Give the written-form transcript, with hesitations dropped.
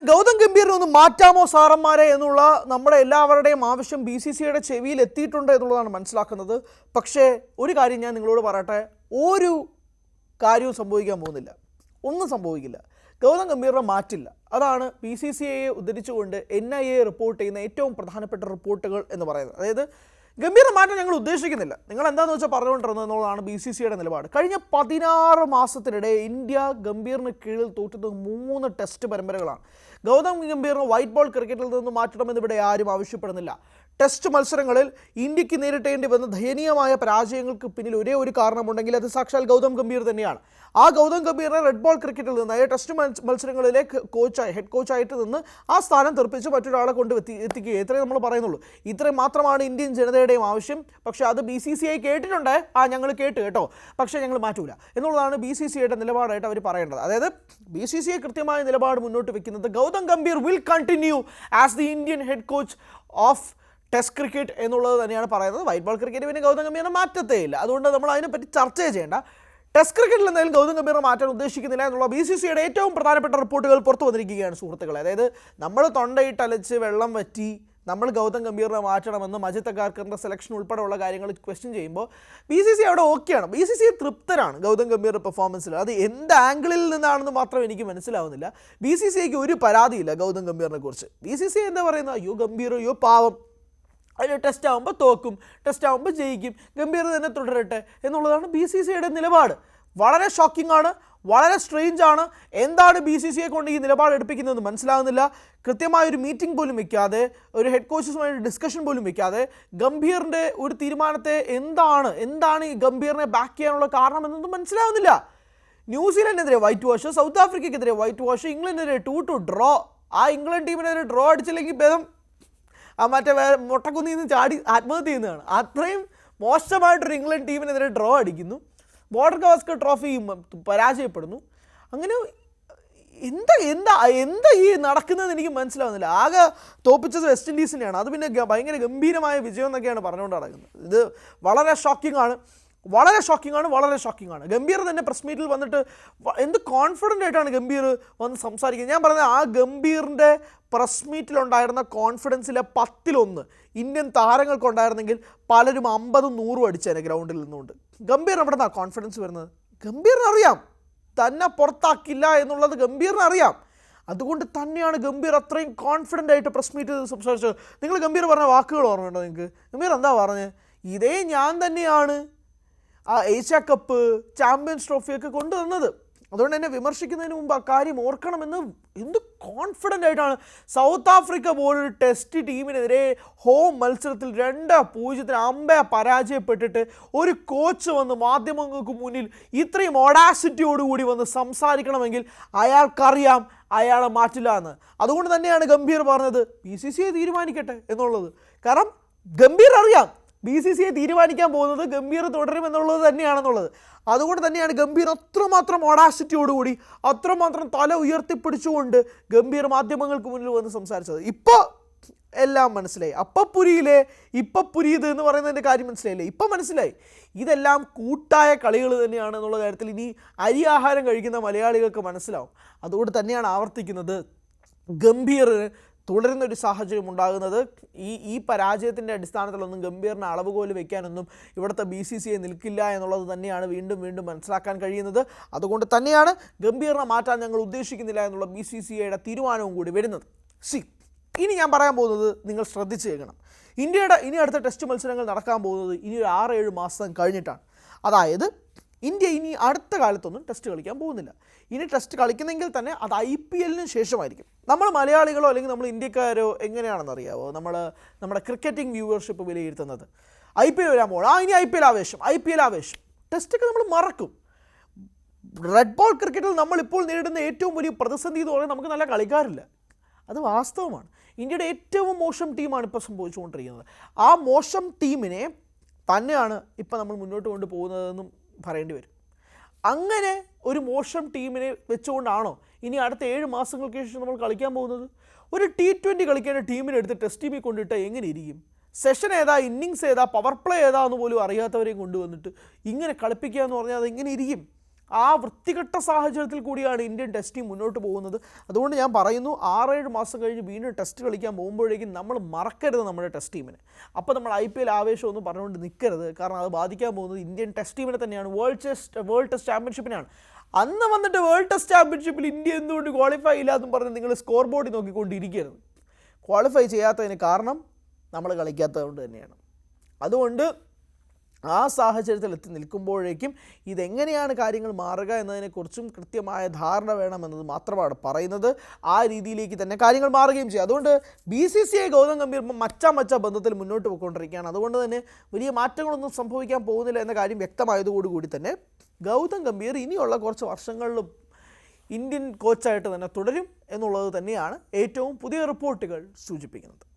ഗൗതം ഗംഭീറിനെ ഒന്ന് മാറ്റാമോ സാറന്മാരെ എന്നുള്ള നമ്മുടെ എല്ലാവരുടെയും ആവശ്യം BCCIയുടെ ചെവിയിൽ എത്തിയിട്ടുണ്ട് എന്നുള്ളതാണ് മനസ്സിലാക്കുന്നത്. പക്ഷേ ഒരു കാര്യം ഞാൻ നിങ്ങളോട് പറയട്ടെ, ഒരു കാര്യവും സംഭവിക്കാൻ പോകുന്നില്ല, ഒന്നും സംഭവിക്കില്ല. ഗൗതം ഗംഭീറിനെ മാറ്റില്ല. അതാണ് BCCIയെ ഉദ്ധരിച്ചുകൊണ്ട് NIA റിപ്പോർട്ട് ചെയ്യുന്ന ഏറ്റവും പ്രധാനപ്പെട്ട റിപ്പോർട്ടുകൾ എന്ന് പറയുന്നത്. അതായത് ഗംഭീറിനെ മാറ്റാൻ ഞങ്ങൾ ഉദ്ദേശിക്കുന്നില്ല, നിങ്ങൾ എന്താണെന്ന് വെച്ചാൽ പറഞ്ഞുകൊണ്ടിരുന്നത് എന്നുള്ളതാണ് BCCIയുടെ നിലപാട്. കഴിഞ്ഞ 16 മാസത്തിനിടെ ഇന്ത്യ ഗംഭീറിന് കീഴിൽ തോറ്റത് 3 ടെസ്റ്റ് പരമ്പരകളാണ്. ഗൗതം ഗംഭീറിനെ വൈറ്റ് ബോൾ ക്രിക്കറ്റിൽ നിന്ന് മാറ്റണമെന്ന് ഇവിടെ ആരും ആവശ്യപ്പെടുന്നില്ല. ടെസ്റ്റ് മത്സരങ്ങളിൽ ഇന്ത്യക്ക് നേരിട്ടേണ്ടി വന്ന ദയനീയമായ പരാജയങ്ങൾക്ക് പിന്നിൽ ഒരേ ഒരു കാരണമുണ്ടെങ്കിൽ അത് സാക്ഷാൽ ഗൗതം ഗംഭീർ തന്നെയാണ്. ആ ഗൗതം ഗംഭീറിനെ റെഡ് ബോൾ ക്രിക്കറ്റിൽ നിന്ന്, അതായത് ടെസ്റ്റ് മത്സരങ്ങളിലെ ഹെഡ് കോച്ചായിട്ട് നിന്ന് ആ സ്ഥാനം തെറിപ്പിച്ച് മറ്റൊരാളെ കൊണ്ട് എത്തിക്കുക, ഇത്രയും നമ്മൾ പറയുന്നുള്ളൂ. ഇത്രയും മാത്രമാണ് ഇന്ത്യൻ ജനതയുടെയും ആവശ്യം. പക്ഷേ അത് BCCI കേട്ടിട്ടുണ്ട്, ഞങ്ങൾ കേട്ട് കേട്ടോ, പക്ഷേ ഞങ്ങൾ മാറ്റൂല എന്നുള്ളതാണ് BCCIയുടെ നിലപാടായിട്ട് അവർ പറയേണ്ടത്. അതായത് BCCI കൃത്യമായ നിലപാട് മുന്നോട്ട് വെക്കുന്നത് Gautam Gambhir will continue as the Indian head coach of test cricket എന്നുള്ളത് തന്നെയാണ് പറയുന്നത്. വൈറ്റ് ബോൾ ക്രിക്കറ്റ് പിന്നെ ഗൗതം ഗംഭീറിനെ മാറ്റത്തേ ഇല്ല, അതുകൊണ്ട് നമ്മൾ അതിനെപ്പറ്റി ചർച്ച ചെയ്യേണ്ട. ടെസ്റ്റ് ക്രിക്കറ്റിൽ എന്തായാലും ഗൗതം ഗംഭീറിനെ മാറ്റാൻ ഉദ്ദേശിക്കുന്നില്ല എന്നുള്ള BCCIയുടെ ഏറ്റവും പ്രധാനപ്പെട്ട റിപ്പോർട്ടുകൾ പുറത്തു വന്നിരിക്കുകയാണ് സുഹൃത്തുക്കളെ. അതായത് നമ്മൾ തൊണ്ടയിട്ടലച്ച് വെള്ളം വറ്റി നമ്മൾ ഗൗതം ഗംഭീറിനെ മാറ്റണമെന്ന് മജിത് അഗാർക്കറിൻ്റെ സെലക്ഷൻ ഉൾപ്പെടെയുള്ള കാര്യങ്ങൾ ക്വസ്റ്റ്യൻ ചെയ്യുമ്പോൾ BCCI അവിടെ ഓക്കെയാണ്. BCCI തൃപ്തരാണ് ഗൗതം ഗംഭീറിൻ്റെ പെർഫോമൻസിൽ. അത് എന്ത് ആംഗിളിൽ നിന്നാണെന്ന് മാത്രം എനിക്ക് മനസ്സിലാവുന്നില്ല. BCCIക്ക് ഒരു പരാതിയില്ല ഗൗതം ഗംഭീറിനെ കുറിച്ച്. BCCI എന്താ പറയുന്നത്, അയ്യോ ഗംഭീർ, അയ്യോ പാവം, അതിൽ ടെസ്റ്റ് ആകുമ്പോൾ തോക്കും, ടെസ്റ്റ് ആകുമ്പോൾ ജയിക്കും, ഗംഭീർ തന്നെ തുടരട്ടെ എന്നുള്ളതാണ് BCCIയുടെ നിലപാട്. വളരെ ഷോക്കിംഗ് ആണ്, വളരെ സ്ട്രേഞ്ച് ആണ്. എന്താണ് BCCIയെ കൊണ്ട് ഈ നിലപാട് എടുപ്പിക്കുന്നതെന്ന് മനസ്സിലാകുന്നില്ല. കൃത്യമായൊരു മീറ്റിംഗ് പോലും വെക്കാതെ, ഒരു ഹെഡ് കോച്ചസുമായിട്ട് ഡിസ്കഷൻ പോലും വെക്കാതെ ഗംഭീറിൻ്റെ ഒരു തീരുമാനത്തെ എന്താണ് ഈ ഗംഭീറിനെ ബാക്ക് ചെയ്യാനുള്ള കാരണം എന്നൊന്നും മനസ്സിലാവുന്നില്ല. ന്യൂസിലൻഡിനെതിരെ വൈറ്റ് വാഷ്, സൗത്ത് ആഫ്രിക്കയ്ക്കെതിരെ വൈറ്റ് വാഷ്, ഇംഗ്ലണ്ടിനെതിരെ 2-2 ഡ്രോ. ആ ഇംഗ്ലണ്ട് ടീമിനെതിരെ ഡ്രോ അടിച്ചില്ലെങ്കിൽ ഭേദം മറ്റേ മുട്ടക്കുന്നിൽ നിന്ന് ചാടി ആത്മഹത്യ ചെയ്യുന്നതാണ്. അത്രയും മോശമായിട്ടൊരു ഇംഗ്ലണ്ട് ടീമിനെതിരെ ഡ്രോ അടിക്കുന്നു, ബോർഡർ ഗവാസ്കർ ട്രോഫി പരാജയപ്പെടുന്നു. അങ്ങനെ എന്താ ഈ നടക്കുന്നതെന്ന് എനിക്ക് മനസ്സിലാവുന്നില്ല. ആകെ തോപ്പിച്ചത് വെസ്റ്റ് ഇൻഡീസിനെയാണ്, അത് പിന്നെ ഭയങ്കര ഗംഭീരമായ വിജയം എന്നൊക്കെയാണ് പറഞ്ഞുകൊണ്ട് നടക്കുന്നത്. ഇത് വളരെ ഷോക്കിംഗ് ആണ്. ഗംഭീർ തന്നെ പ്രസ് മീറ്റിൽ വന്നിട്ട് എന്ത് കോൺഫിഡൻ്റ് ആയിട്ടാണ് ഗംഭീർ വന്ന് സംസാരിക്കുന്നത്. ഞാൻ പറഞ്ഞത് ആ ഗംഭീറിൻ്റെ പ്രസ് മീറ്റിലുണ്ടായിരുന്ന കോൺഫിഡൻസിലെ 10-1 ഇന്ത്യൻ താരങ്ങൾക്കുണ്ടായിരുന്നെങ്കിൽ പലരും 50-100 അടിച്ചേനെ ഗ്രൗണ്ടിൽ നിന്നുകൊണ്ട്. ഗംഭീർ എവിടെ നിന്നാണ് കോൺഫിഡൻസ് വരുന്നത്? ഗംഭീറിനറിയാം തന്നെ പുറത്താക്കില്ല എന്നുള്ളത് ഗംഭീറിനറിയാം. അതുകൊണ്ട് തന്നെയാണ് ഗംഭീർ അത്രയും കോൺഫിഡൻ്റ് ആയിട്ട് പ്രസ് മീറ്റിൽ സംസാരിച്ചത്. നിങ്ങൾ ഗംഭീർ പറഞ്ഞ വാക്കുകൾ ഓർമ്മയുണ്ടോ നിങ്ങൾക്ക്? ഗംഭീർ എന്താ പറഞ്ഞത്? ഇതേ ഞാൻ തന്നെയാണ് ആ ഏഷ്യ കപ്പ്, ചാമ്പ്യൻസ് ട്രോഫിയൊക്കെ കൊണ്ടുവന്നത്, അതുകൊണ്ട് തന്നെ വിമർശിക്കുന്നതിന് മുമ്പ് ആ കാര്യം ഓർക്കണമെന്ന് എന്ത് കോൺഫിഡൻ്റ് ആയിട്ടാണ്. സൗത്ത് ആഫ്രിക്ക പോലൊരു ടെസ്റ്റ് ടീമിനെതിരെ ഹോം മത്സരത്തിൽ 2-0 അമ്പയെ പരാജയപ്പെട്ടിട്ട് ഒരു കോച്ച് വന്ന് മാധ്യമങ്ങൾക്ക് മുന്നിൽ ഇത്രയും ഓഡാസിറ്റിയോടുകൂടി വന്ന് സംസാരിക്കണമെങ്കിൽ അയാൾക്കറിയാം അയാളെ മാറ്റില്ല എന്ന്. അതുകൊണ്ട് തന്നെയാണ് ഗംഭീർ പറഞ്ഞത് BCCI തീരുമാനിക്കട്ടെ എന്നുള്ളത്. കാരണം ഗംഭീർ അറിയാം BCCI തീരുമാനിക്കാൻ പോകുന്നത് ഗംഭീർ തുടരുമെന്നുള്ളത് തന്നെയാണെന്നുള്ളത്. അതുകൊണ്ട് തന്നെയാണ് ഗംഭീർ അത്രമാത്രം ഓഡാസിറ്റിയോടുകൂടി, അത്രമാത്രം തല ഉയർത്തിപ്പിടിച്ചുകൊണ്ട് ഗംഭീർ മാധ്യമങ്ങൾക്ക് മുന്നിൽ വന്ന് സംസാരിച്ചത്. ഇപ്പോൾ എല്ലാം മനസ്സിലായി. ഇപ്പം പുരിയത് എന്ന് പറയുന്നതിൻ്റെ കാര്യം മനസ്സിലായില്ലേ? ഇപ്പം മനസ്സിലായി. ഇതെല്ലാം കൂട്ടായ കളികൾ തന്നെയാണ് എന്നുള്ള കാര്യത്തിൽ ഇനി അരിയാഹാരം കഴിക്കുന്ന മലയാളികൾക്ക് മനസ്സിലാവും. അതുകൊണ്ട് തന്നെയാണ് ആവർത്തിക്കുന്നത്, ഗംഭീർ തുടരുന്നൊരു സാഹചര്യം ഉണ്ടാകുന്നത്. ഈ പരാജയത്തിൻ്റെ അടിസ്ഥാനത്തിലൊന്നും ഗംഭീറിന് അളവുകോല് വയ്ക്കാനൊന്നും ഇവിടുത്തെ BCCI നിൽക്കില്ല എന്നുള്ളത് തന്നെയാണ് വീണ്ടും മനസ്സിലാക്കാൻ കഴിയുന്നത്. അതുകൊണ്ട് തന്നെയാണ് ഗംഭീറിനെ മാറ്റാൻ ഞങ്ങൾ ഉദ്ദേശിക്കുന്നില്ല എന്നുള്ള BCCIയുടെ തീരുമാനവും കൂടി വരുന്നത്. ഇനി ഞാൻ പറയാൻ പോകുന്നത് നിങ്ങൾ ശ്രദ്ധിച്ച് കേൾക്കണം. ഇന്ത്യയുടെ ഇനി അടുത്ത ടെസ്റ്റ് മത്സരങ്ങൾ നടക്കാൻ പോകുന്നത് ഇനി ഒരു 6-7 മാസം കഴിഞ്ഞിട്ടാണ്. അതായത് ഇന്ത്യ ഇനി അടുത്ത കാലത്തൊന്നും ടെസ്റ്റ് കളിക്കാൻ പോകുന്നില്ല. ഇനി ടെസ്റ്റ് കളിക്കുന്നെങ്കിൽ തന്നെ അത് IPL-ന് ശേഷമായിരിക്കും. നമ്മൾ മലയാളികളോ അല്ലെങ്കിൽ നമ്മൾ ഇന്ത്യക്കാരോ എങ്ങനെയാണെന്ന് അറിയാമോ നമ്മുടെ ക്രിക്കറ്റിംഗ് വ്യൂവർഷിപ്പ് വിലയിരുത്തുന്നത്? IPL വരാൻ പോകണം, ഇനി IPL ആവേശം. ടെസ്റ്റൊക്കെ നമ്മൾ മറക്കും. റെഡ് ബോൾ ക്രിക്കറ്റിൽ നമ്മളിപ്പോൾ നേരിടുന്ന ഏറ്റവും വലിയ പ്രതിസന്ധി എന്ന് പറയുന്നത് നമുക്ക് നല്ല കളിക്കാരില്ല. അത് വാസ്തവമാണ്. ഇന്ത്യയുടെ ഏറ്റവും മോശം ടീമാണ് ഇപ്പോൾ സംഭവിച്ചുകൊണ്ടിരിക്കുന്നത്. ആ മോശം ടീമിനെ തന്നെയാണ് ഇപ്പോൾ നമ്മൾ മുന്നോട്ട് കൊണ്ടുപോകുന്നതെന്നും പറയേണ്ടി വരും. അങ്ങനെ ഒരു മോശം ടീമിനെ വെച്ചുകൊണ്ടാണോ ഇനി അടുത്ത 7 മാസങ്ങൾക്ക് ശേഷം നമ്മൾ കളിക്കാൻ പോകുന്നത്? ഒരു T20 കളിക്കേണ്ട ടീമിനെടുത്ത് ടെസ്റ്റ് ടീമിൽ കൊണ്ടിട്ടാൽ എങ്ങനെ ഇരിക്കും? സെഷൻ ഏതാ, ഇന്നിങ്സ് ഏതാ, പവർ പ്ലേ ഏതാ എന്ന് പോലും അറിയാത്തവരെയും കൊണ്ടുവന്നിട്ട് ഇങ്ങനെ കളിപ്പിക്കുക എന്ന് പറഞ്ഞാൽ അതെങ്ങനെ ഇരിക്കും? ആ വൃത്തികെട്ട സാഹചര്യത്തിൽ കൂടിയാണ് ഇന്ത്യൻ ടെസ്റ്റ് ടീം മുന്നോട്ട് പോകുന്നത്. അതുകൊണ്ട് ഞാൻ പറയുന്നു 6-7 മാസം കഴിഞ്ഞ് വീണ്ടും ടെസ്റ്റ് കളിക്കാൻ പോകുമ്പോഴേക്കും നമ്മൾ മറക്കരുത് നമ്മുടെ ടെസ്റ്റ് ടീമിനെ. അപ്പോൾ നമ്മൾ IPL ആവേശമൊന്നും പറഞ്ഞുകൊണ്ട് നിൽക്കരുത്. കാരണം അത് ബാധിക്കാൻ പോകുന്നത് ഇന്ത്യൻ ടെസ്റ്റ് ടീമിനെ തന്നെയാണ്, വേൾഡ് ടെസ്റ്റ് ചാമ്പ്യൻഷിപ്പിനാണ്. അന്ന് വന്നിട്ട് വേൾഡ് ടെസ്റ്റ് ചാമ്പ്യൻഷിപ്പിൽ ഇന്ത്യ എന്തുകൊണ്ട് ക്വാളിഫൈ ഇല്ല എന്നും പറഞ്ഞ് നിങ്ങൾ സ്കോർ ബോർഡിൽ നോക്കിക്കൊണ്ടിരിക്കരുത്. ക്വാളിഫൈ ചെയ്യാത്തതിന് കാരണം നമ്മൾ കളിക്കാത്തത് കൊണ്ട് തന്നെയാണ്. അതുകൊണ്ട് ആ സാഹചര്യത്തിൽ എത്തി നിൽക്കുമ്പോഴേക്കും ഇതെങ്ങനെയാണ് കാര്യങ്ങൾ മാറുക എന്നതിനെക്കുറിച്ചും കൃത്യമായ ധാരണ വേണമെന്നത് മാത്രമാണ് പറയുന്നത്. ആ രീതിയിലേക്ക് തന്നെ കാര്യങ്ങൾ മാറുകയും ചെയ്യും. അതുകൊണ്ട് BCCI ഗൗതം ഗംഭീർ മച്ച ബന്ധത്തിൽ മുന്നോട്ട് പോയിക്കൊണ്ടിരിക്കുകയാണ്. അതുകൊണ്ട് തന്നെ വലിയ മാറ്റങ്ങളൊന്നും സംഭവിക്കാൻ പോകുന്നില്ല എന്ന കാര്യം വ്യക്തമായതോടുകൂടി തന്നെ ഗൗതം ഗംഭീർ ഇനിയുള്ള കുറച്ച് വർഷങ്ങളിലും ഇന്ത്യൻ കോച്ചായിട്ട് തന്നെ തുടരും എന്നുള്ളത് തന്നെയാണ് ഏറ്റവും പുതിയ റിപ്പോർട്ടുകൾ സൂചിപ്പിക്കുന്നത്.